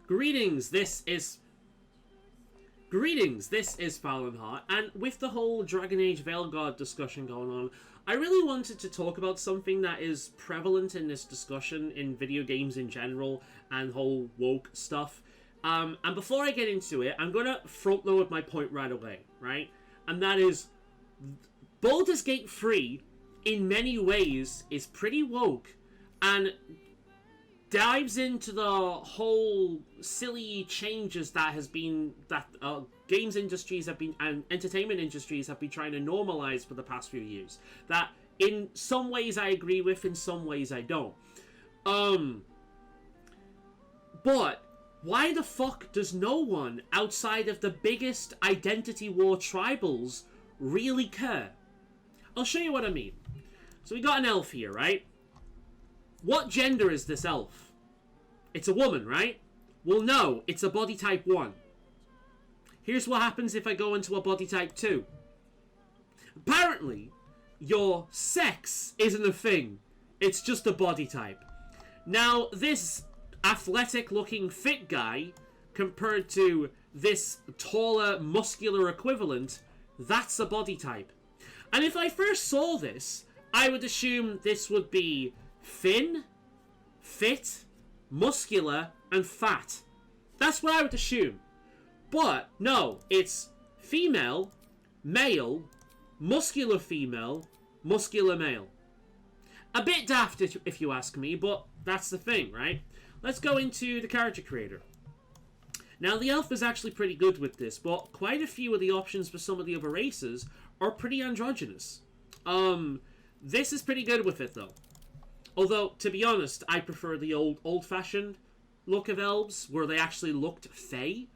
Greetings, this is Fallenheart, and with the whole Dragon Age Veilguard discussion going on, I really wanted to talk about something that is prevalent in this discussion in video games in general and whole woke stuff. And before I get into it, I'm gonna front load my point right away, right? And that is, Baldur's Gate 3, in many ways, is pretty woke, and dives into the whole silly changes that games industries have been and entertainment industries have been trying to normalize for the past few years. That in some ways I agree with, in some ways I don't. But why the fuck does no one outside of the biggest identity war tribals really care? I'll show you what I mean. So we got an elf here, right? What gender is this elf? It's a woman, right? Well, no, it's a body type 1. Here's what happens if I go into a body type 2. Apparently, your sex isn't a thing. It's just a body type. Now, this athletic-looking fit guy, compared to this taller, muscular equivalent, that's a body type. And if I first saw this, I would assume this would be thin, fit, muscular, and fat. That's what I would assume. But no, it's female, male, muscular female, muscular male. A bit daft if you ask me, but that's the thing, right? Let's go into the character creator. Now, the elf is actually pretty good with this, but quite a few of the options for some of the other races are pretty androgynous. This is pretty good with it, though. Although, to be honest, I prefer the old-fashioned look of elves, where they actually looked fey.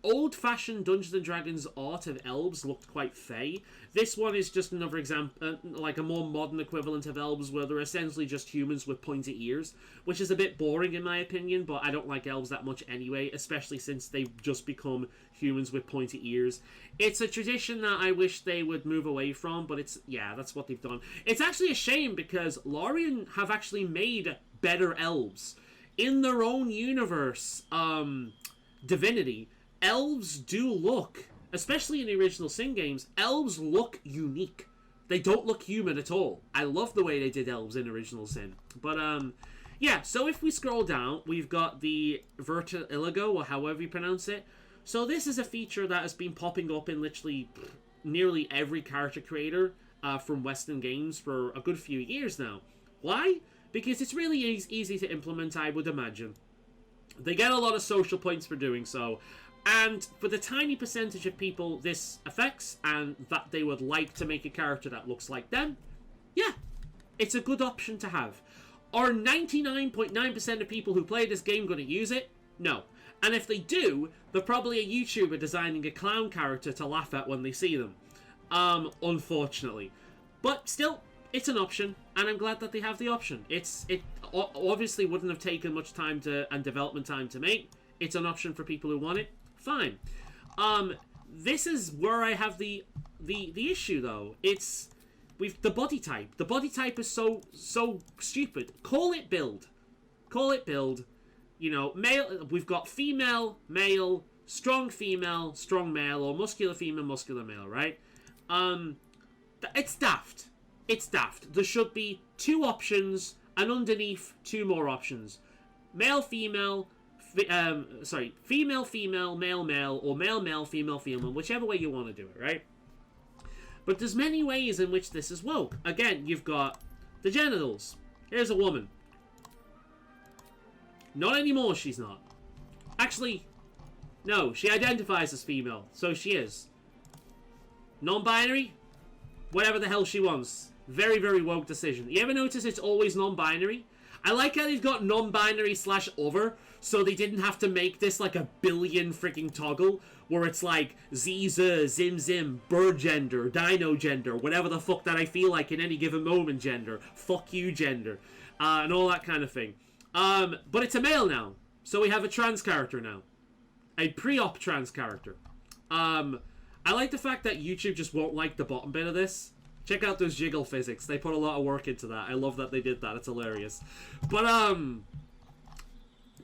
Old-fashioned Dungeons & Dragons art of elves looked quite fey. This one is just another example, like a more modern equivalent of elves, where they're essentially just humans with pointy ears, which is a bit boring in my opinion, but I don't like elves that much anyway, especially since they've just become humans with pointy ears. It's a tradition that I wish they would move away from, but that's what they've done. It's actually a shame, because Larian have actually made better elves. In their own universe, Divinity, elves do look, especially in the original Sin games, elves look unique. They don't look human at all. I love the way they did elves in original Sin. But, yeah, so if we scroll down, we've got the Vertiligo, or however you pronounce it. So this is a feature that has been popping up in literally nearly every character creator from Western games for a good few years now. Why? Because it's really easy to implement, I would imagine. They get a lot of social points for doing so, and for the tiny percentage of people this affects, and that they would like to make a character that looks like them, yeah, it's a good option to have. Are 99.9% of people who play this game going to use it? No. And if they do, they're probably a YouTuber designing a clown character to laugh at when they see them. Unfortunately. But still, it's an option, and I'm glad that they have the option. It obviously wouldn't have taken much time and development time to make. It's an option for people who want it. Fine. This is where I have the issue, though. It's with the body type. The body type is so stupid. Call it build. Call it build. You know, male. We've got female, male, strong male, or muscular female, muscular male. Right? It's daft. It's daft. There should be 2 options, and underneath 2 more options. Male, female, female, female, male, male, or male, male, female, female, whichever way you want to do it, right? But there's many ways in which this is woke. Again, you've got the genitals. Here's a woman. Not anymore, she's not. Actually, no, she identifies as female, so she is. Non-binary? Whatever the hell she wants. Very, very woke decision. You ever notice it's always non-binary? I like how they've got non-binary / other, so they didn't have to make this like a billion freaking toggle, where it's like Zim Zim, bird gender, dino gender, whatever the fuck that I feel like in any given moment gender, fuck you gender, and all that kind of thing. But it's a male now, so we have a trans character now. A pre-op trans character. I like the fact that YouTube just won't like the bottom bit of this. Check out those jiggle physics. They put a lot of work into that. I love that they did that. It's hilarious. But,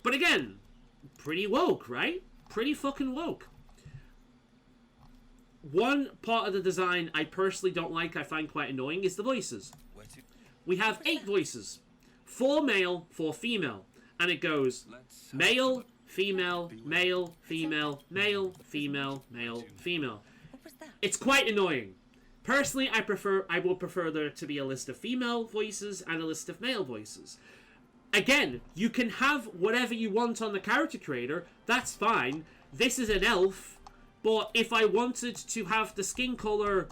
But again, pretty woke, right? Pretty fucking woke. One part of the design I personally don't like, I find quite annoying, is the voices. We have 8 voices. 4 male, 4 female. And it goes male, female, male, female, male, female, male, female. It's quite annoying. Personally, I would prefer there to be a list of female voices and a list of male voices. Again, you can have whatever you want on the character creator. That's fine. This is an elf. But if I wanted to have the skin color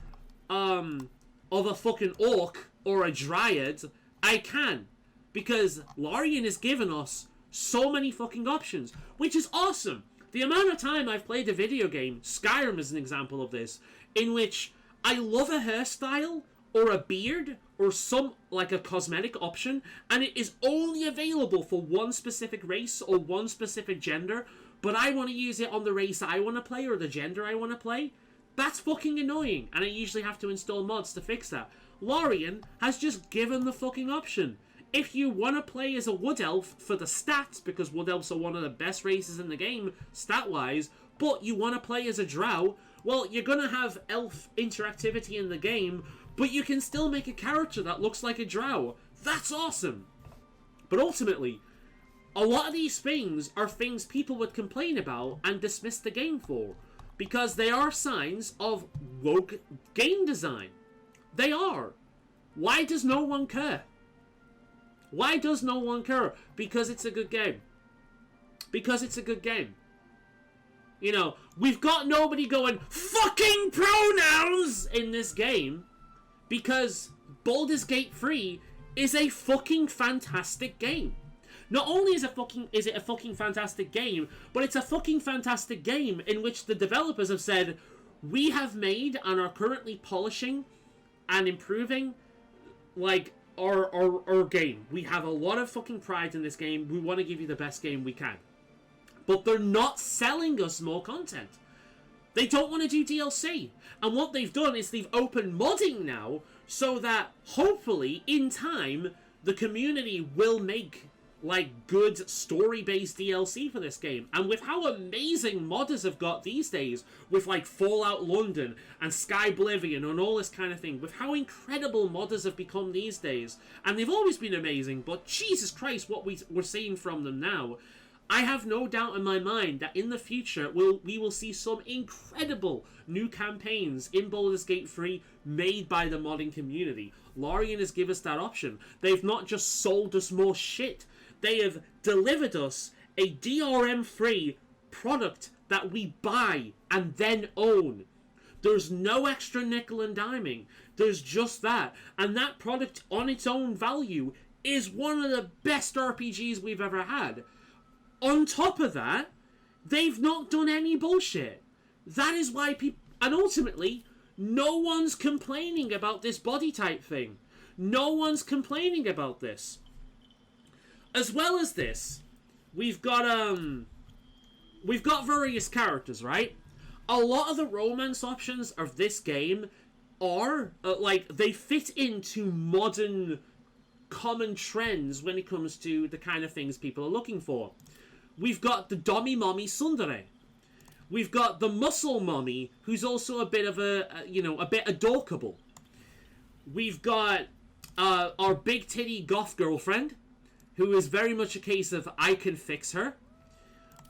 of a fucking orc or a dryad, I can. Because Larian has given us so many fucking options, which is awesome. The amount of time I've played a video game, Skyrim is an example of this, in which I love a hairstyle or a beard or some, like, a cosmetic option, and it is only available for one specific race or one specific gender, but I want to use it on the race I want to play or the gender I want to play. That's fucking annoying, and I usually have to install mods to fix that. Larian has just given the fucking option. If you want to play as a wood elf for the stats, because wood elves are one of the best races in the game, stat-wise, but you want to play as a drow, well, you're going to have elf interactivity in the game, but you can still make a character that looks like a drow. That's awesome! But ultimately, a lot of these things are things people would complain about and dismiss the game for, because they are signs of woke game design. They are. Why does no one care? Why does no one care? Because it's a good game. Because it's a good game. You know, we've got nobody going, fucking pronouns in this game, because Baldur's Gate 3 is a fucking fantastic game. Not only is it a fucking fantastic game, but it's a fucking fantastic game in which the developers have said, we have made and are currently polishing and improving, like, our game. We have a lot of fucking pride in this game. We want to give you the best game we can. But they're not selling us more content. They don't want to do DLC. And what they've done is they've opened modding now so that hopefully in time the community will make like good story-based DLC for this game. And with how amazing modders have got these days, with like Fallout London and Skyblivion and all this kind of thing, with how incredible modders have become these days, and they've always been amazing, but Jesus Christ, what we're seeing from them now, I have no doubt in my mind that in the future we will see some incredible new campaigns in Baldur's Gate 3 made by the modding community. Larian has given us that option. They've not just sold us more shit. They have delivered us a DRM-free product that we buy and then own. There's no extra nickel and diming. There's just that. And that product on its own value is one of the best RPGs we've ever had. On top of that, they've not done any bullshit. That is why people... And ultimately, no one's complaining about this body type thing. No one's complaining about this. As well as this, we've got various characters, right? A lot of the romance options of this game are, like, they fit into modern common trends when it comes to the kind of things people are looking for. We've got the Dommy Mommy Tsundere. We've got the Muscle Mommy, who's also a bit of a bit adorkable. We've got our big titty goth girlfriend, who is very much a case of I can fix her.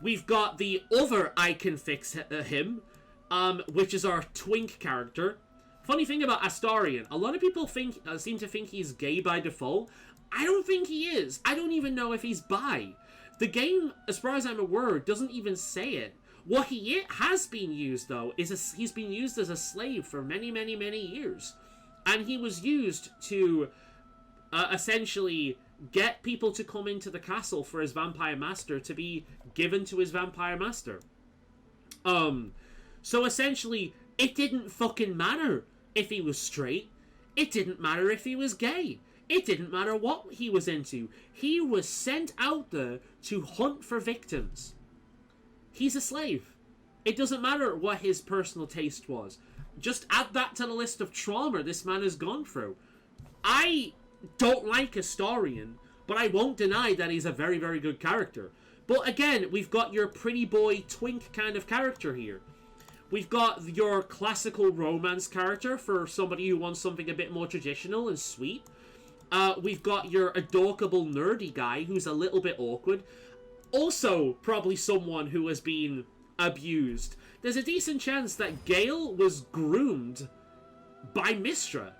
We've got the other I can fix him, which is our twink character. Funny thing about Astarion, a lot of people seem to think he's gay by default. I don't think he is. I don't even know if he's bi. The game, as far as I'm aware, doesn't even say it. What he has been used, though, is he's been used as a slave for many, many, many years. And he was used to essentially get people to come into the castle for his vampire master to be given to his vampire master. So essentially, it didn't fucking matter if he was straight. It didn't matter if he was gay. It didn't matter what he was into. He was sent out there to hunt for victims. He's a slave. It doesn't matter what his personal taste was. Just add that to the list of trauma this man has gone through. I don't like Astarion, but I won't deny that he's a very, very good character. But again, we've got your pretty boy twink kind of character here. We've got your classical romance character for somebody who wants something a bit more traditional and sweet. We've got your adorable nerdy guy who's a little bit awkward. Also, probably someone who has been abused. There's a decent chance that Gale was groomed by Mystra,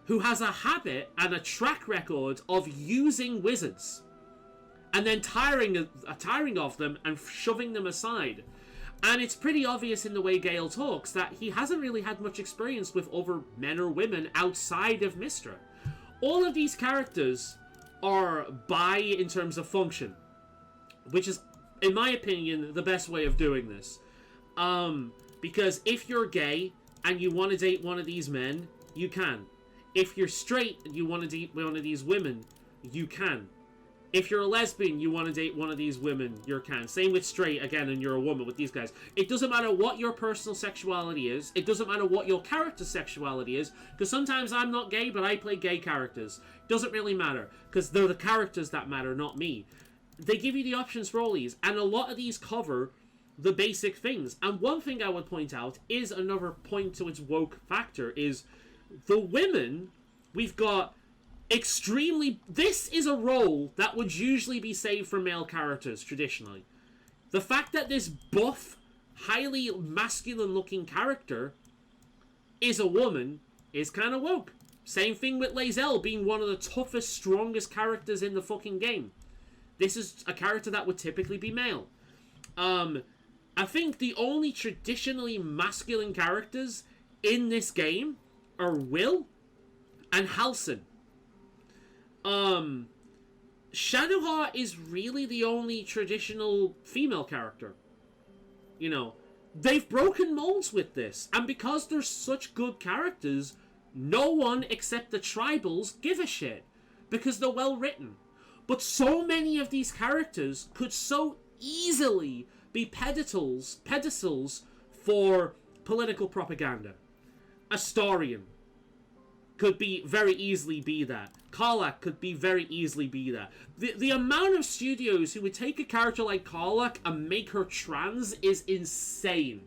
who has a habit and a track record of using wizards and then tiring of them and shoving them aside. And it's pretty obvious in the way Gale talks that he hasn't really had much experience with other men or women outside of Mystra. All of these characters are bi in terms of function, which is, in my opinion, the best way of doing this. Because if you're gay and you want to date one of these men, you can. If you're straight and you want to date one of these women, you can. If you're a lesbian, you want to date one of these women, you can. Same with straight, again, and you're a woman with these guys. It doesn't matter what your personal sexuality is. It doesn't matter what your character's sexuality is. Because sometimes I'm not gay, but I play gay characters. Doesn't really matter. Because they're the characters that matter, not me. They give you the options for all these. And a lot of these cover the basic things. And one thing I would point out is another point to its woke factor is the women, we've got extremely... This is a role that would usually be saved for male characters, traditionally. The fact that this buff, highly masculine-looking character is a woman is kind of woke. Same thing with Lae'zel being one of the toughest, strongest characters in the fucking game. This is a character that would typically be male. I think the only traditionally masculine characters in this game are Will and Halsin. Shadowheart is really the only traditional female character. You know, they've broken molds with this. And because they're such good characters, no one except the tribals give a shit. Because they're well written. But so many of these characters could so easily be pedestals for political propaganda. Astarion could be very easily be that. Karlach could be very easily be that. The amount of studios who would take a character like Karlach and make her trans is insane,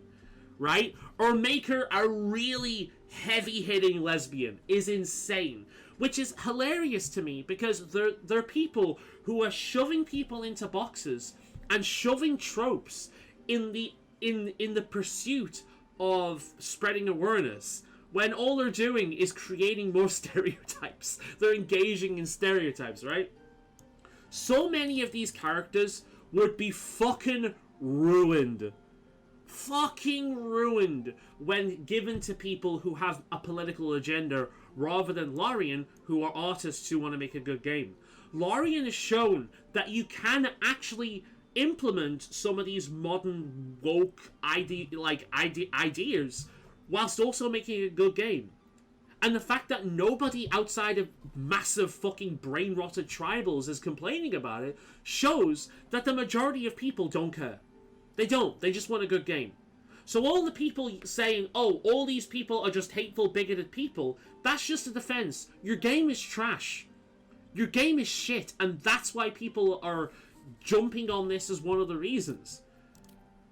right? Or make her a really heavy-hitting lesbian is insane. Which is hilarious to me because they're people who are shoving people into boxes and shoving tropes in the pursuit of spreading awareness, when all they're doing is creating more stereotypes. They're engaging in stereotypes, right? So many of these characters would be fucking ruined. Fucking ruined when given to people who have a political agenda rather than Larian, who are artists who want to make a good game. Larian has shown that you can actually implement some of these modern woke ideas whilst also making a good game. And the fact that nobody outside of massive fucking brain-rotted tribals is complaining about it shows that the majority of people don't care. They don't. They just want a good game. So all the people saying, oh, all these people are just hateful, bigoted people, that's just a defense. Your game is trash. Your game is shit, and that's why people are jumping on this as one of the reasons.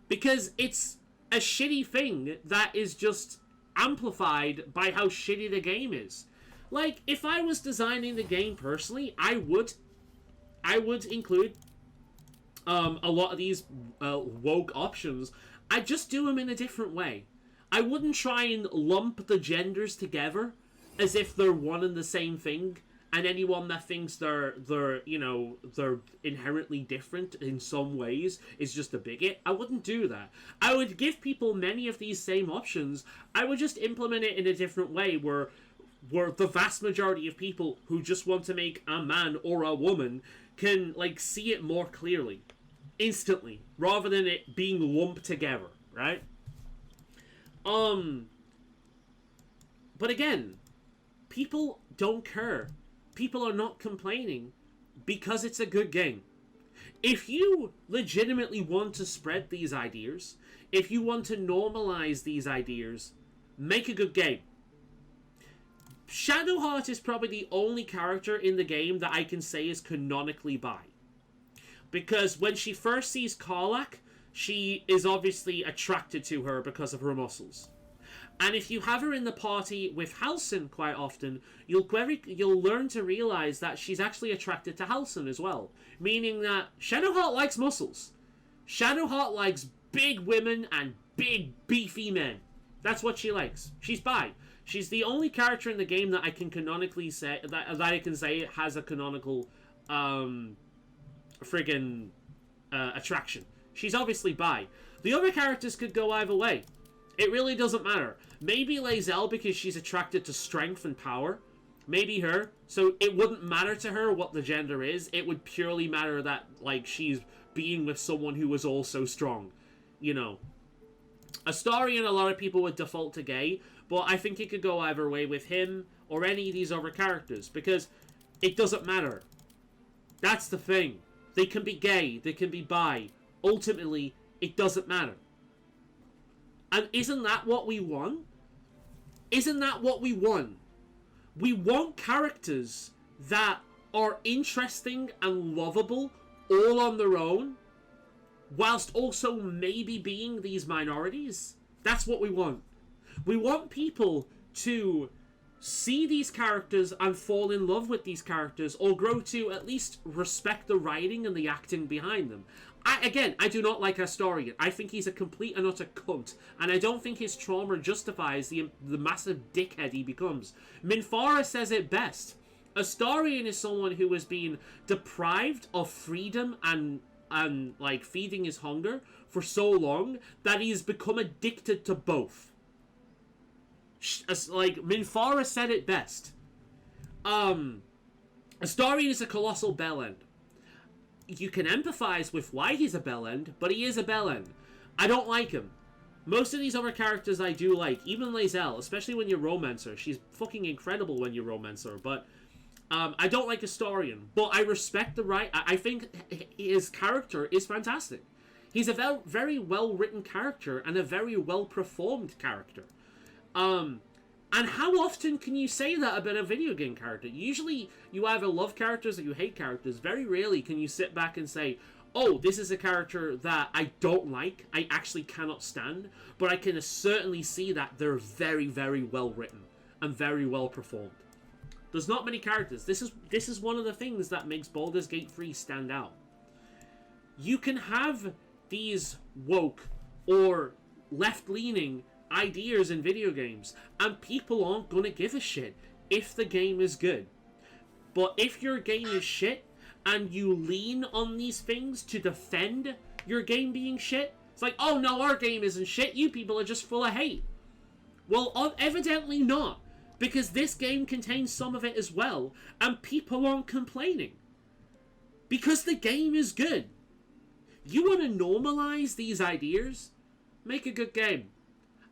Because it's a shitty thing that is just amplified by how shitty the game is. Like, if I was designing the game personally, I would include a lot of these woke options. I'd just do them in a different way. I wouldn't try and lump the genders together as if they're one and the same thing, and anyone that thinks they're inherently different in some ways is just a bigot. I wouldn't do that. I would give people many of these same options. I would just implement it in a different way where the vast majority of people who just want to make a man or a woman can, like, see it more clearly, instantly, rather than it being lumped together, right? But again, people don't care. People are not complaining because it's a good game. If you legitimately want to spread these ideas, if you want to normalize these ideas, make a good game. Shadowheart is probably the only character in the game that I can say is canonically bi. Because when she first sees Karlach, she is obviously attracted to her because of her muscles. And if you have her in the party with Halsin quite often, you'll learn to realize that she's actually attracted to Halsin as well. Meaning that Shadowheart likes muscles. Shadowheart likes big women and big, beefy men. That's what she likes. She's bi. She's the only character in the game that I can canonically say, that I can say has a canonical, attraction. She's obviously bi. The other characters could go either way. It really doesn't matter. Maybe Lae'zel because she's attracted to strength and power. Maybe her. So it wouldn't matter to her what the gender is. It would purely matter that, like, she's being with someone who was also strong. You know. Astarion, a lot of people would default to gay, but I think it could go either way with him or any of these other characters, because it doesn't matter. That's the thing. They can be gay, they can be bi. Ultimately, it doesn't matter. And isn't that what we want? Isn't that what we want? We want characters that are interesting and lovable all on their own, whilst also maybe being these minorities. That's what we want. We want people to see these characters and fall in love with these characters, or grow to at least respect the writing and the acting behind them. I do not like Astarion. I think he's a complete and utter cunt, and I don't think his trauma justifies the massive dickhead he becomes. Minthara says it best. Astarion is someone who has been deprived of freedom and like feeding his hunger for so long that he's become addicted to both. Like Minthara said it best. Astarion is a colossal bellend. You can empathize with why he's a bellend, but he is a bellend. I don't like him. Most of these other characters I do like, even Lae'zel, especially when you romance her. She's fucking incredible when you romance her, but I don't like Astarion. But I respect the right. I think his character is fantastic. He's a very well-written character and a very well-performed character. And how often can you say that about a video game character? Usually, you either love characters or you hate characters. Very rarely can you sit back and say, oh, this is a character that I don't like, I actually cannot stand, but I can certainly see that they're very, very well written and very well performed. There's not many characters. This is one of the things that makes Baldur's Gate 3 stand out. You can have these woke or left-leaning ideas in video games, and people aren't gonna give a shit if the game is good. But if your game is shit, and you lean on these things to defend your game being shit, it's like, oh no, our game isn't shit, you people are just full of hate. Well, evidently not, because this game contains some of it as well, and people aren't complaining. Because the game is good. You want to normalize these ideas? Make a good game.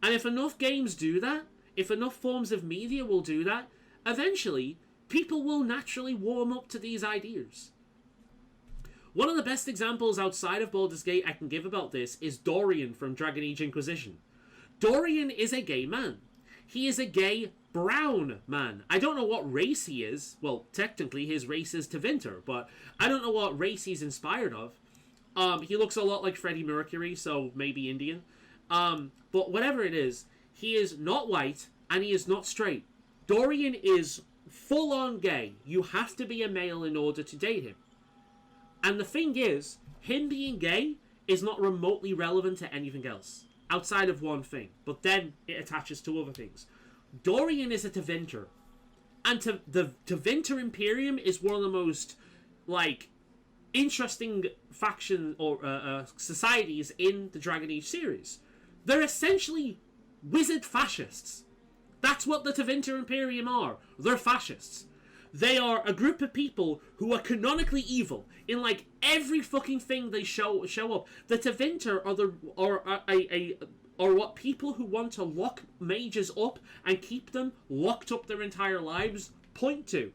And if enough games do that, if enough forms of media will do that, eventually, people will naturally warm up to these ideas. One of the best examples outside of Baldur's Gate I can give about this is Dorian from Dragon Age Inquisition. Dorian is a gay man. He is a gay brown man. I don't know what race he is. Well, technically his race is Tevinter, but I don't know what race he's inspired of. He looks a lot like Freddie Mercury, so maybe Indian. But whatever it is, he is not white, and he is not straight. Dorian is full-on gay. You have to be a male in order to date him. And the thing is, him being gay is not remotely relevant to anything else, outside of one thing. But then it attaches to other things. Dorian is a Tevinter. And the Tevinter Imperium is one of the most, like, interesting faction or societies in the Dragon Age series. They're essentially wizard fascists. That's what the Tevinter Imperium are. They're fascists. They are a group of people who are canonically evil in like every fucking thing they show up. The Tevinter are what people who want to lock mages up and keep them locked up their entire lives point to.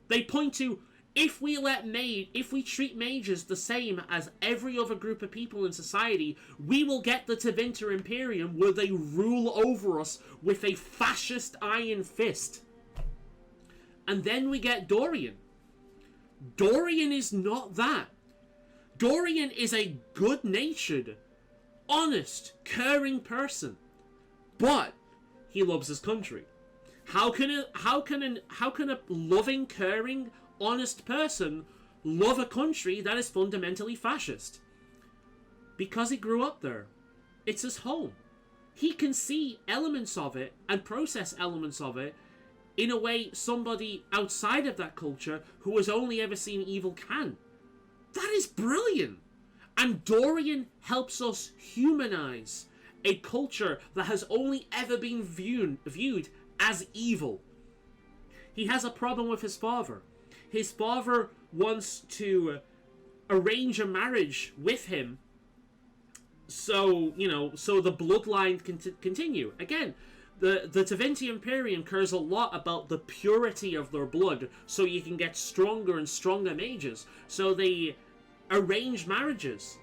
They point to, if we treat mages the same as every other group of people in society, we will get the Tevinter Imperium where they rule over us with a fascist iron fist. And then we get Dorian. Dorian is not that. Dorian is a good-natured, honest, caring person, but he loves his country. How can a loving, caring, honest person love a country that is fundamentally fascist? Because he grew up there. It's his home. He can see elements of it and process elements of it in a way somebody outside of that culture who has only ever seen evil can. That is brilliant. And Dorian helps us humanize a culture that has only ever been viewed as evil. He has a problem with his father. His father wants to arrange a marriage with him so, so the bloodline can continue. Again, the Tevinti Imperium cares a lot about the purity of their blood so you can get stronger and stronger mages. So they arrange marriages.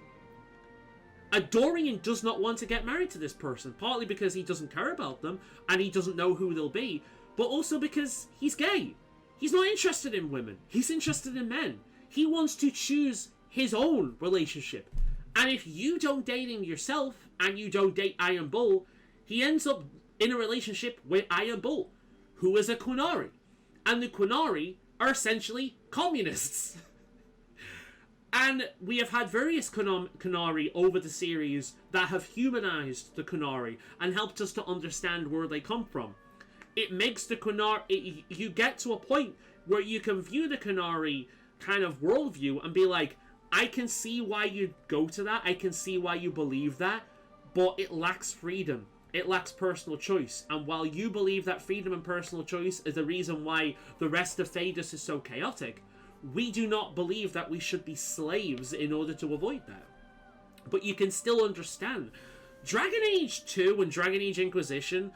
Dorian does not want to get married to this person, partly because he doesn't care about them and he doesn't know who they'll be, but also because he's gay. He's not interested in women. He's interested in men. He wants to choose his own relationship. And if you don't date him yourself and you don't date Iron Bull, he ends up in a relationship with Iron Bull, who is a Qunari. And the Qunari are essentially communists. And we have had various Qunari over the series that have humanized the Qunari and helped us to understand where they come from. It makes the Qunari... You get to a point where you can view the Qunari kind of worldview and be like, I can see why you go to that, I can see why you believe that, but it lacks freedom. It lacks personal choice. And while you believe that freedom and personal choice is the reason why the rest of Thedas is so chaotic, we do not believe that we should be slaves in order to avoid that. But you can still understand. Dragon Age 2 and Dragon Age Inquisition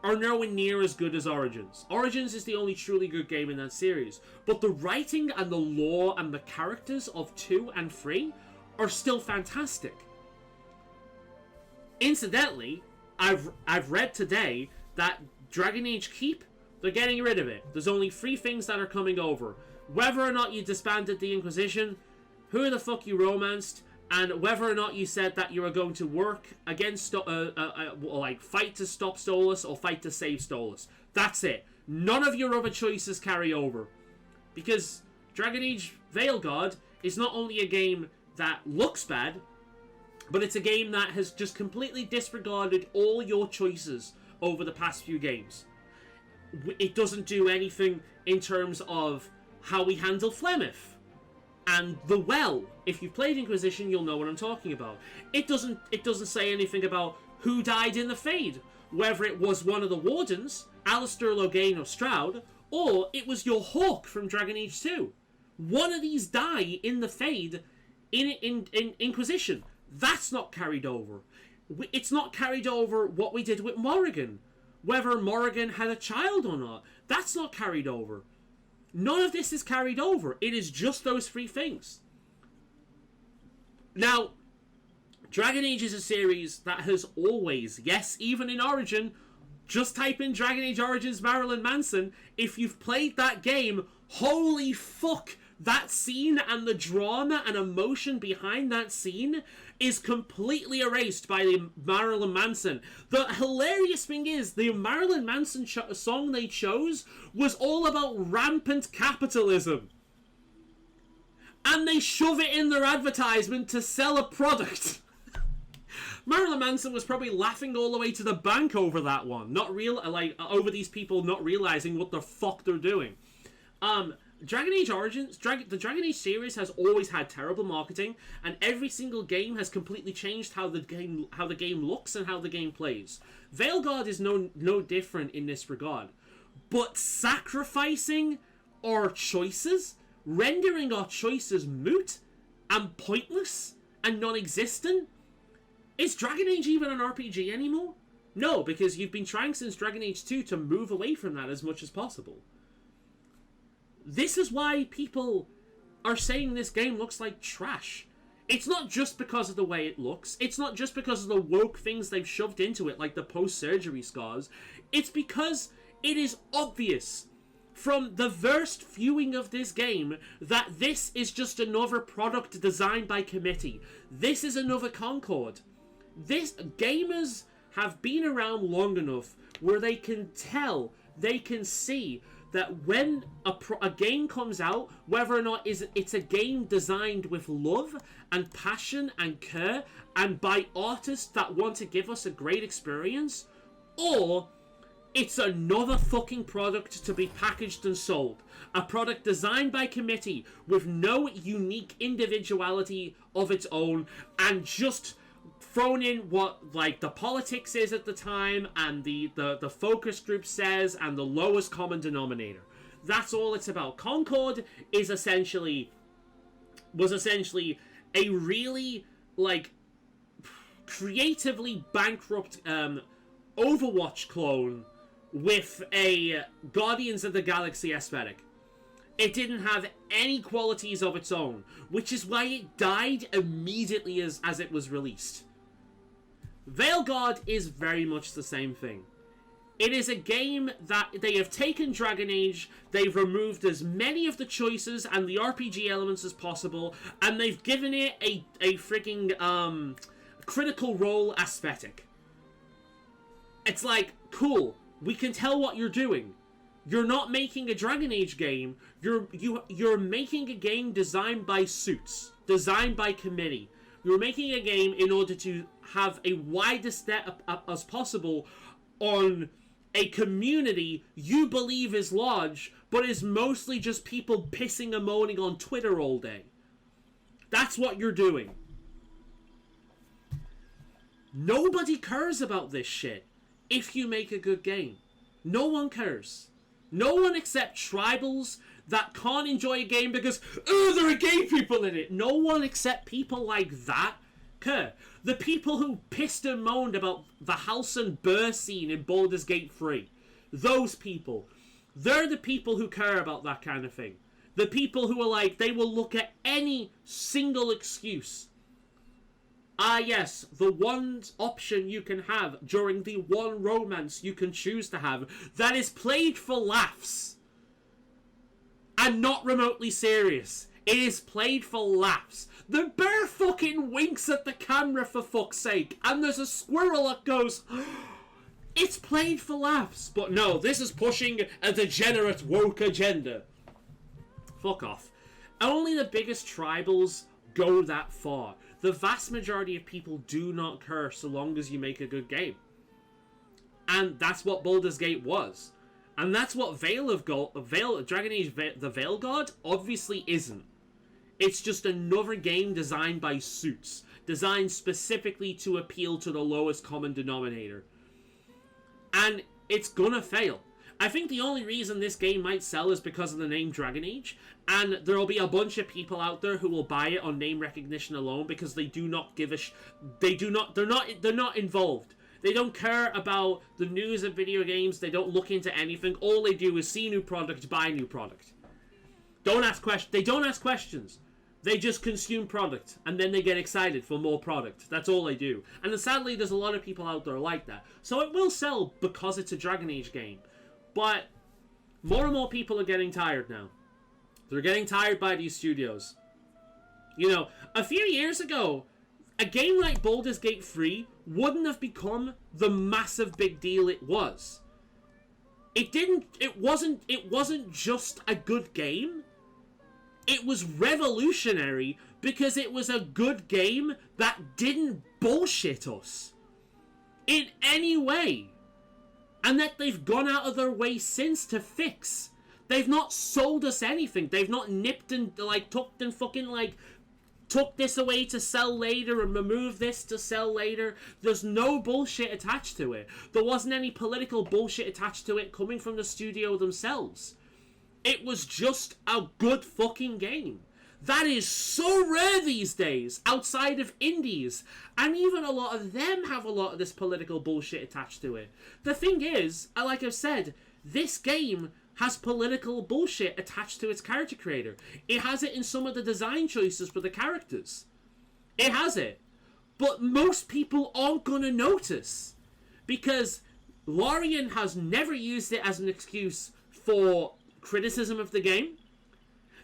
are nowhere near as good as Origins. Origins is the only truly good game in that series. But the writing and the lore and the characters of 2 and 3 are still fantastic. Incidentally, I've read today that Dragon Age Keep, they're getting rid of it. There's only 3 things that are coming over. Whether or not you disbanded the Inquisition, who the fuck you romanced, and whether or not you said that you were going to work against, like, fight to stop Stolas or fight to save Stolas. That's it. None of your other choices carry over. Because Dragon Age Veilguard is not only a game that looks bad, but it's a game that has just completely disregarded all your choices over the past few games. It doesn't do anything in terms of how we handle Flemeth and the Well. If you've played Inquisition, you'll know what I'm talking about. It doesn't say anything about who died in the Fade, whether it was one of the Wardens, Alistair, Loghain or Stroud, or it was your Hawk from Dragon Age 2. One of these die in the Fade in Inquisition. That's not carried over. It's not carried over what we did with Morrigan. Whether Morrigan had a child or not, that's not carried over. None of this is carried over. It is just those 3 things. Now, Dragon Age is a series that has always, yes, even in Origin, just type in Dragon Age Origins Marilyn Manson. If you've played that game, holy fuck, that scene and the drama and emotion behind that scene is completely erased by the Marilyn Manson. The hilarious thing is, the Marilyn Manson song they chose was all about rampant capitalism. And they shove it in their advertisement to sell a product. Marilyn Manson was probably laughing all the way to the bank over that one. Over these people not realizing what the fuck they're doing. Dragon Age Origins, the Dragon Age series has always had terrible marketing, and every single game has completely changed how the game looks and how the game plays. Veilguard is no different in this regard. But sacrificing our choices, rendering our choices moot and pointless and non-existent, is Dragon Age even an RPG anymore? No, because you've been trying since Dragon Age 2 to move away from that as much as possible. This is why people are saying this game looks like trash. It's not just because of the way it looks. It's not just because of the woke things they've shoved into it, like the post-surgery scars. It's because it is obvious from the first viewing of this game that this is just another product designed by committee. This is another Concord. This gamers have been around long enough where they can tell, they can see that when a game comes out, whether or not it's a game designed with love and passion and care and by artists that want to give us a great experience, or it's another fucking product to be packaged and sold. A product designed by committee with no unique individuality of its own and just thrown in what like the politics is at the time and the focus group says and the lowest common denominator. That's all it's about. Concord was essentially a really like creatively bankrupt Overwatch clone with a Guardians of the Galaxy aesthetic. It didn't have any qualities of its own, which is why it died immediately as it was released. Veilguard is very much the same thing. It is a game that they have taken Dragon Age, they've removed as many of the choices and the RPG elements as possible, and they've given it a freaking critical role aesthetic. It's like, cool, we can tell what you're doing. You're not making a Dragon Age game, you're making a game designed by suits, designed by committee. You're making a game in order to have a widest step as possible on a community you believe is large, but is mostly just people pissing and moaning on Twitter all day. That's what you're doing. Nobody cares about this shit if you make a good game. No one cares. No one except tribals that can't enjoy a game because, oh, there are gay people in it. No one except people like that care. The people who pissed and moaned about the House and Burr scene in Baldur's Gate 3. Those people. They're the people who care about that kind of thing. The people who are like, they will look at any single excuse. Ah yes, the one option you can have during the one romance you can choose to have that is played for laughs. And not remotely serious. It is played for laughs. The bear fucking winks at the camera for fuck's sake. And there's a squirrel that goes, it's played for laughs. But no, this is pushing a degenerate woke agenda. Fuck off. Only the biggest tribals go that far. The vast majority of people do not care so long as you make a good game. And that's what Baldur's Gate was. And that's what Dragon Age the Veilguard obviously isn't. It's just another game designed by suits. Designed specifically to appeal to the lowest common denominator. And it's gonna fail. I think the only reason this game might sell is because of the name Dragon Age. And there will be a bunch of people out there who will buy it on name recognition alone because they do not give a they're not involved. They don't care about the news of video games. They don't look into anything. All they do is see new product, buy new product. They don't ask questions. They just consume product, and then they get excited for more product. That's all they do. And sadly, there's a lot of people out there like that. So it will sell because it's a Dragon Age game. But more and more people are getting tired now. They're getting tired by these studios. You know, a few years ago, a game like Baldur's Gate 3 wouldn't have become the massive big deal it was. It wasn't just a good game. It was revolutionary because it was a good game that didn't bullshit us in any way. And that they've gone out of their way since to fix. They've not sold us anything. They've not nipped and tucked and fucking took this away to sell later and removed this to sell later. There's no bullshit attached to it. There wasn't any political bullshit attached to it coming from the studio themselves. It was just a good fucking game. That is so rare these days, outside of indies. And even a lot of them have a lot of this political bullshit attached to it. The thing is, like I've said, this game has political bullshit attached to its character creator. It has it in some of the design choices for the characters. It has it. But most people aren't gonna notice. Because Larian has never used it as an excuse for criticism of the game.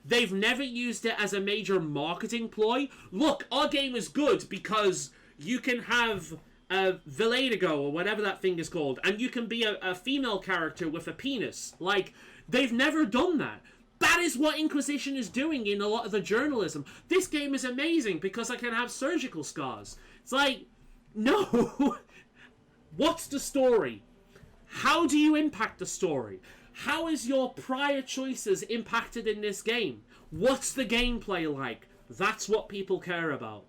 They've never used it as a major marketing ploy. Look, our game is good because you can have Veilguard or whatever that thing is called, and you can be a female character with a penis. Like, they've never done that. That is what Inquisition is doing in a lot of the journalism. This game is amazing because I can have surgical scars. It's like, no. What's the story? How do you impact the story? How is your prior choices impacted in this game? What's the gameplay like? That's what people care about.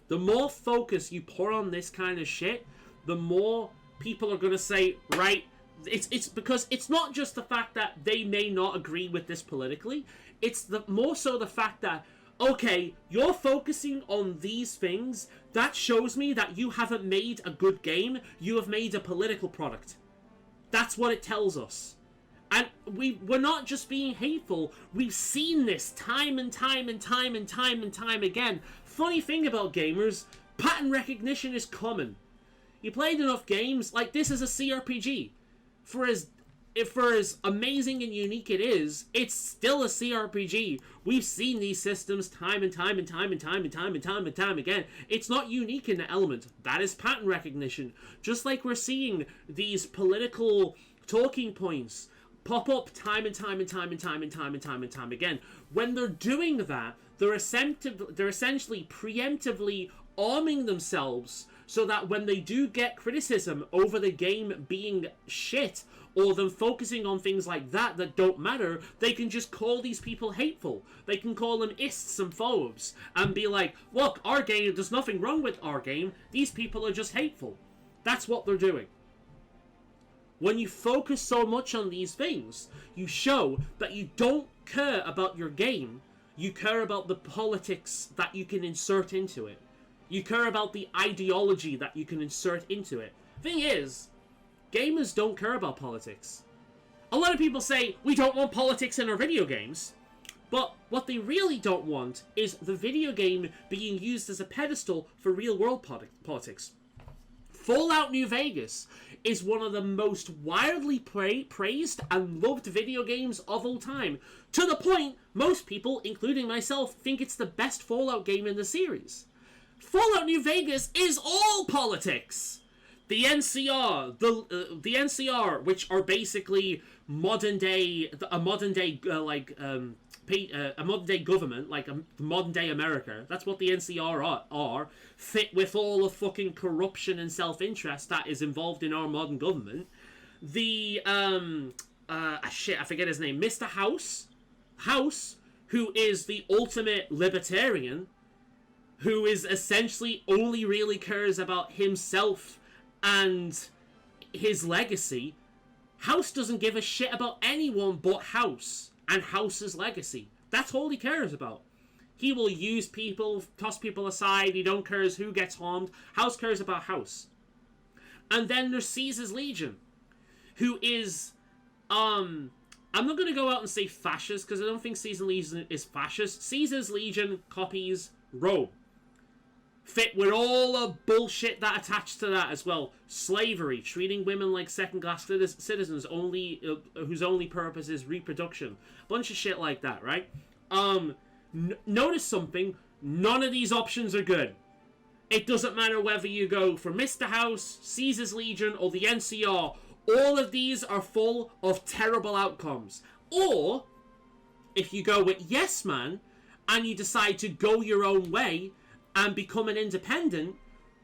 The more focus you put on this kind of shit, the more people are going to say, right, it's because it's not just the fact that they may not agree with this politically. It's more so the fact that, okay, you're focusing on these things. That shows me that you haven't made a good game. You have made a political product. That's what it tells us. And we're not just being hateful. We've seen this time and time and time and time and time again. Funny thing about gamers, pattern recognition is common. You played enough games, like this is a CRPG. For as amazing and unique it is, it's still a CRPG. We've seen these systems time and time and time and time and time and time and time again. It's not unique in the element. That is pattern recognition. Just like we're seeing these political talking points pop up time and time and time and time and time and time and time again. When they're doing that, they're essentially preemptively arming themselves so that when they do get criticism over the game being shit, or them focusing on things like that don't matter, they can just call these people hateful. They can call them ists and phobes and be like, look, our game, there's nothing wrong with our game, these people are just hateful. That's what they're doing. When you focus so much on these things, you show that you don't care about your game, you care about the politics that you can insert into it. You care about the ideology that you can insert into it. Thing is, gamers don't care about politics. A lot of people say, we don't want politics in our video games. But what they really don't want is the video game being used as a pedestal for real-world politics. Fallout New Vegas is one of the most widely praised and loved video games of all time. To the point, most people, including myself, think it's the best Fallout game in the series. Fallout New Vegas is all politics! The NCR, the NCR, which are basically a modern day government, like a modern day America. That's what the NCR are, fit with all the fucking corruption and self-interest that is involved in our modern government. The I forget his name, Mr. House, who is the ultimate libertarian, who is essentially only really cares about himself and his legacy. House doesn't give a shit about anyone but House and House's legacy. That's all he cares about. He will use people, toss people aside. He don't care who gets harmed. House cares about House. And then there's Caesar's Legion, who is, I'm not going to go out and say fascist, because I don't think Caesar's Legion is fascist. Caesar's Legion copies Rome. Fit with all the bullshit that attached to that as well. Slavery, treating women like second-class citizens whose only purpose is reproduction. Bunch of shit like that, right? Notice something. None of these options are good. It doesn't matter whether you go for Mr. House, Caesar's Legion, or the NCR. All of these are full of terrible outcomes. Or, if you go with Yes Man, and you decide to go your own way and become an independent,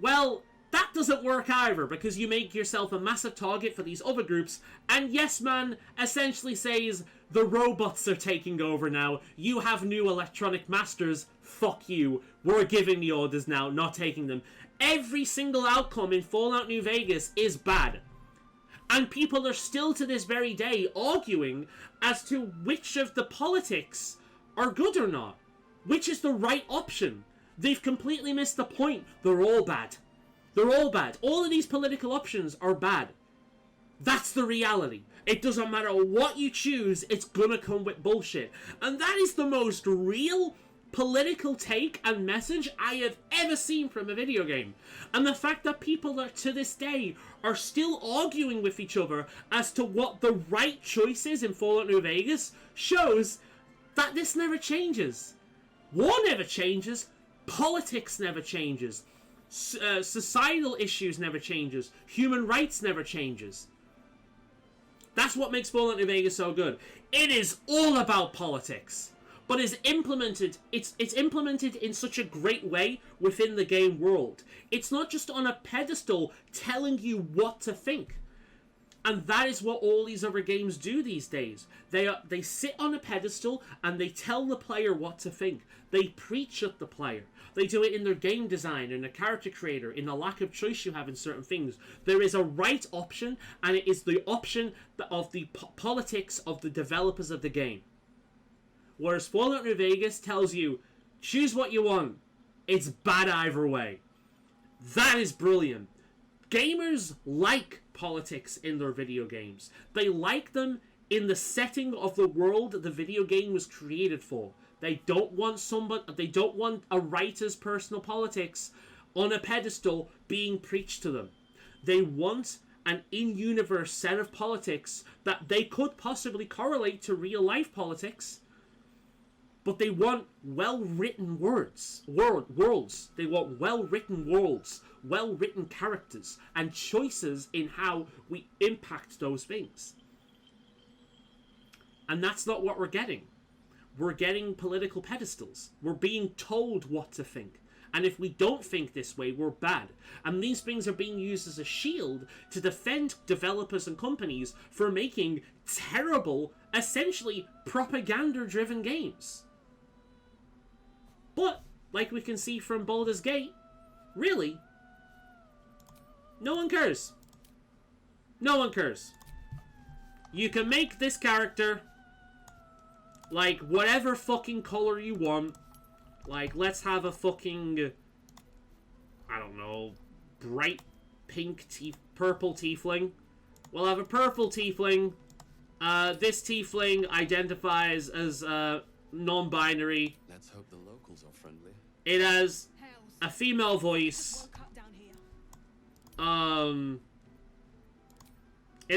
well, that doesn't work either, because you make yourself a massive target for these other groups, and Yes Man essentially says, the robots are taking over now, you have new electronic masters, fuck you, we're giving the orders now, not taking them. Every single outcome in Fallout New Vegas is bad. And people are still to this very day arguing as to which of the politics are good or not. Which is the right option. They've completely missed the point. They're all bad. They're all bad. All of these political options are bad. That's the reality. It doesn't matter what you choose, it's gonna come with bullshit. And that is the most real, political take and message I have ever seen from a video game. And the fact that people are, to this day, are still arguing with each other as to what the right choice is in Fallout New Vegas shows that this never changes. War never changes. Politics never changes. Societal issues never changes. Human rights never changes. That's what makes Fallout New Vegas so good. It is all about politics. But it's implemented in such a great way within the game world. It's not just on a pedestal telling you what to think. And that is what all these other games do these days. They sit on a pedestal and they tell the player what to think. They preach at the player. They do it in their game design, in the character creator, in the lack of choice you have in certain things. There is a right option, and it is the option of the politics of the developers of the game. Whereas Fallout New Vegas tells you, choose what you want. It's bad either way. That is brilliant. Gamers like politics in their video games. They like them in the setting of the world that the video game was created for. They don't want a writer's personal politics on a pedestal being preached to them. They want an in-universe set of politics that they could possibly correlate to real-life politics, but they want well-written worlds. They want well-written worlds, well-written characters, and choices in how we impact those things. And that's not what we're getting. We're getting political pedestals. We're being told what to think. And if we don't think this way, we're bad. And these things are being used as a shield to defend developers and companies for making terrible, essentially propaganda-driven games. But, like we can see from Baldur's Gate, really, no one cares. No one cares. You can make this character like whatever fucking color you want. Like, let's have a fucking, I don't know, bright pink, purple tiefling. We'll have a purple tiefling. This tiefling identifies as non-binary. Let's hope the locals are friendly. It has a female voice. It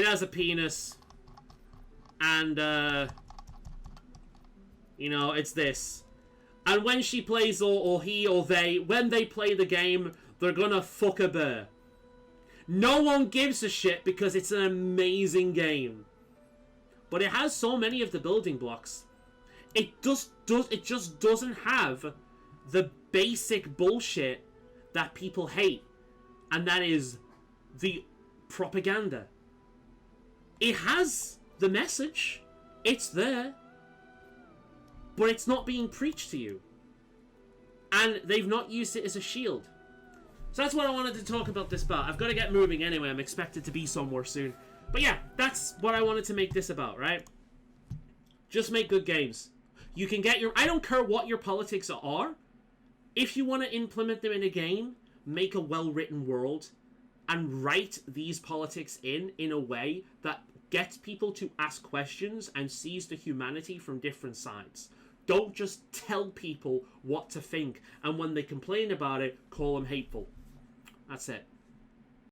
has a penis. And, you know, it's this. And when she plays, or he or they, when they play the game, they're gonna fuck a bear. No one gives a shit because it's an amazing game. But it has so many of the building blocks. It just doesn't have the basic bullshit that people hate. And that is the propaganda. It has the message. It's there. But it's not being preached to you. And they've not used it as a shield. So that's what I wanted to talk about this about. I've got to get moving anyway. I'm expected to be somewhere soon. But yeah, that's what I wanted to make this about, right? Just make good games. You can get your... I don't care what your politics are. If you want to implement them in a game, make a well-written world and write these politics in a way that gets people to ask questions and sees the humanity from different sides. Don't just tell people what to think, and when they complain about it, call them hateful. That's it.